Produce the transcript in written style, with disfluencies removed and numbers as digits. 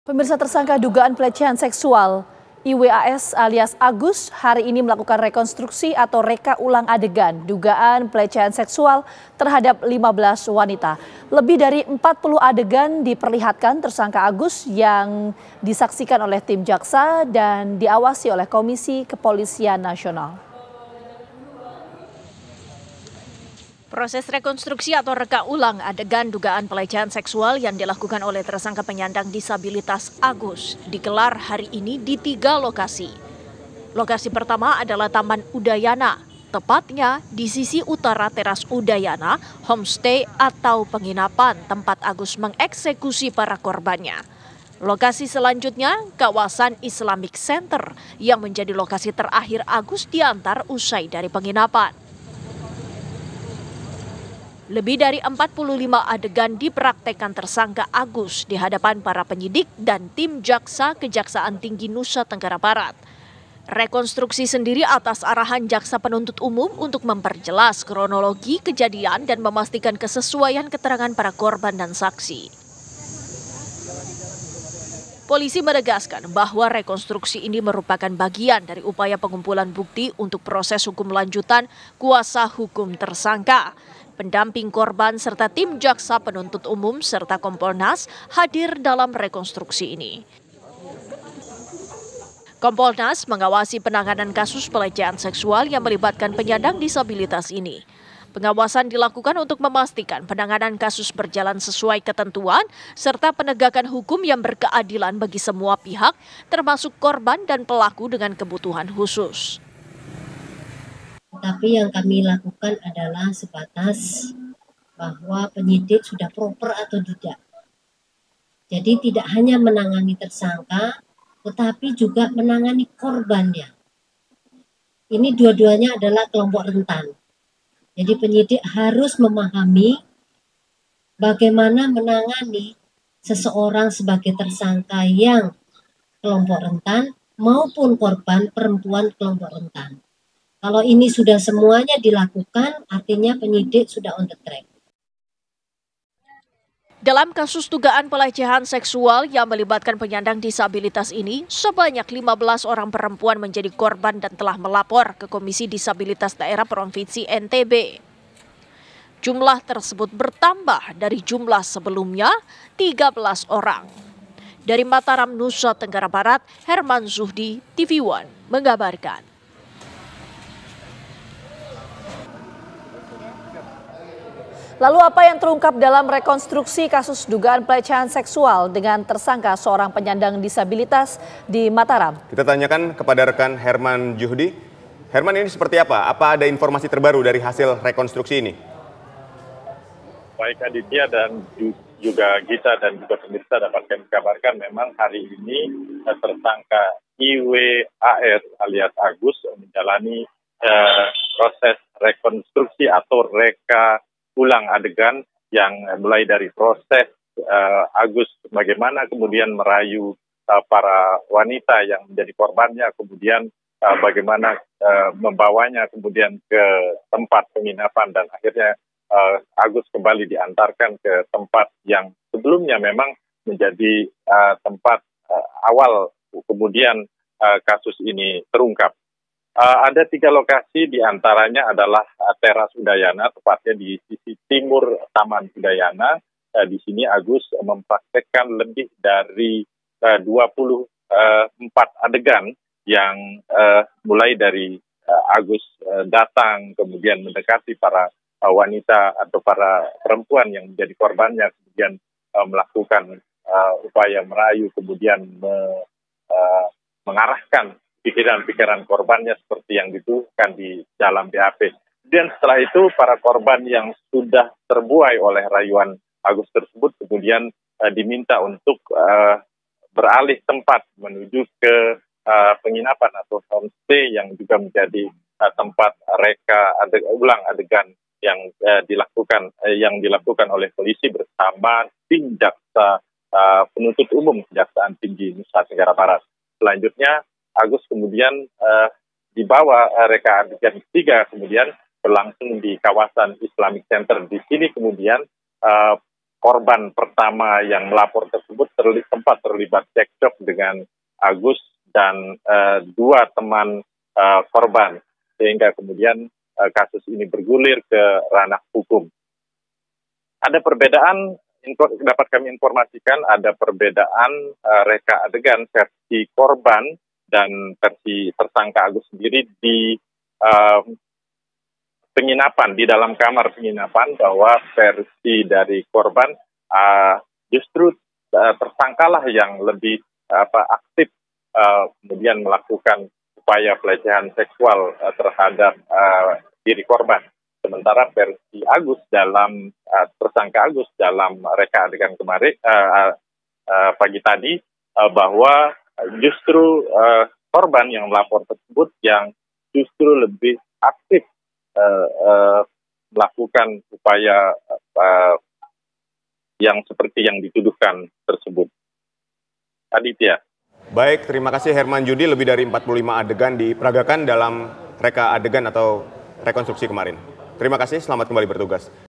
Pemirsa, tersangka dugaan pelecehan seksual IWAS alias Agus hari ini melakukan rekonstruksi atau reka ulang adegan dugaan pelecehan seksual terhadap 15 wanita. Lebih dari 40 adegan diperlihatkan tersangka Agus yang disaksikan oleh tim jaksa dan diawasi oleh Komisi Kepolisian Nasional. Proses rekonstruksi atau reka ulang adegan dugaan pelecehan seksual yang dilakukan oleh tersangka penyandang disabilitas Agus digelar hari ini di 3 lokasi. Lokasi pertama adalah Taman Udayana, tepatnya di sisi utara teras Udayana, homestay atau penginapan tempat Agus mengeksekusi para korbannya. Lokasi selanjutnya, kawasan Islamic Center yang menjadi lokasi terakhir Agus diantar usai dari penginapan. Lebih dari 45 adegan dipraktekkan tersangka Agus di hadapan para penyidik dan tim jaksa Kejaksaan Tinggi Nusa Tenggara Barat. Rekonstruksi sendiri atas arahan jaksa penuntut umum untuk memperjelas kronologi kejadian dan memastikan kesesuaian keterangan para korban dan saksi. Polisi menegaskan bahwa rekonstruksi ini merupakan bagian dari upaya pengumpulan bukti untuk proses hukum lanjutan kuasa hukum tersangka. Pendamping korban serta tim jaksa penuntut umum serta Kompolnas hadir dalam rekonstruksi ini. Kompolnas mengawasi penanganan kasus pelecehan seksual yang melibatkan penyandang disabilitas ini. Pengawasan dilakukan untuk memastikan penanganan kasus berjalan sesuai ketentuan serta penegakan hukum yang berkeadilan bagi semua pihak, termasuk korban dan pelaku dengan kebutuhan khusus. Tapi yang kami lakukan adalah sebatas bahwa penyidik sudah proper atau tidak. Jadi tidak hanya menangani tersangka, tetapi juga menangani korbannya. Ini dua-duanya adalah kelompok rentan. Jadi penyidik harus memahami bagaimana menangani seseorang sebagai tersangka yang kelompok rentan maupun korban perempuan kelompok rentan. Kalau ini sudah semuanya dilakukan, artinya penyidik sudah on the track. Dalam kasus dugaan pelecehan seksual yang melibatkan penyandang disabilitas ini, sebanyak 15 orang perempuan menjadi korban dan telah melapor ke Komisi Disabilitas Daerah Provinsi NTB. Jumlah tersebut bertambah dari jumlah sebelumnya, 13 orang. Dari Mataram, Nusa Tenggara Barat, Herman Zuhdi, TV One, mengabarkan. Lalu apa yang terungkap dalam rekonstruksi kasus dugaan pelecehan seksual dengan tersangka seorang penyandang disabilitas di Mataram? Kita tanyakan kepada rekan Herman Zuhdi. Herman, ini seperti apa? Apa ada informasi terbaru dari hasil rekonstruksi ini? Baik Aditya dan juga Gita dan juga pemirsa dapat kami kabarkan memang hari ini tersangka IWAS alias Agus menjalani proses rekonstruksi atau reka ulang adegan yang mulai dari proses Agus bagaimana kemudian merayu para wanita yang menjadi korbannya, kemudian bagaimana membawanya kemudian ke tempat penginapan dan akhirnya Agus kembali diantarkan ke tempat yang sebelumnya memang menjadi tempat awal kemudian kasus ini terungkap. Ada 3 lokasi, diantaranya adalah teras Udayana, tepatnya di sisi timur Taman Udayana. Di sini Agus mempraktekkan lebih dari 24 adegan yang mulai dari Agus datang, kemudian mendekati para wanita atau para perempuan yang menjadi korbannya, kemudian melakukan upaya merayu, kemudian mengarahkan pikiran-pikiran korbannya seperti yang dituduhkan di dalam BAP. Dan setelah itu para korban yang sudah terbuai oleh rayuan Agus tersebut kemudian diminta untuk beralih tempat menuju ke penginapan atau homestay yang juga menjadi tempat reka ulang adegan yang dilakukan oleh polisi bersama tim jaksa penuntut umum Kejaksaan Tinggi Nusa Tenggara Barat. Selanjutnya Agus kemudian dibawa reka adegan 3 kemudian berlangsung di kawasan Islamic Center. Di sini kemudian korban pertama yang melapor tersebut sempat terlibat cekcok dengan Agus dan dua teman korban, sehingga kemudian kasus ini bergulir ke ranah hukum. Ada perbedaan, dapat kami informasikan ada perbedaan reka adegan versi korban dan versi tersangka Agus sendiri di penginapan, di dalam kamar penginapan, bahwa versi dari korban justru tersangkalah yang lebih aktif kemudian melakukan upaya pelecehan seksual terhadap diri korban. Sementara versi Agus dalam tersangka Agus dalam reka adegan kemarin pagi tadi bahwa justru korban yang melapor tersebut yang justru lebih aktif melakukan upaya yang seperti yang dituduhkan tersebut. Aditya. Baik, terima kasih Herman Judi. Lebih dari 45 adegan diperagakan dalam reka adegan atau rekonstruksi kemarin. Terima kasih, selamat kembali bertugas.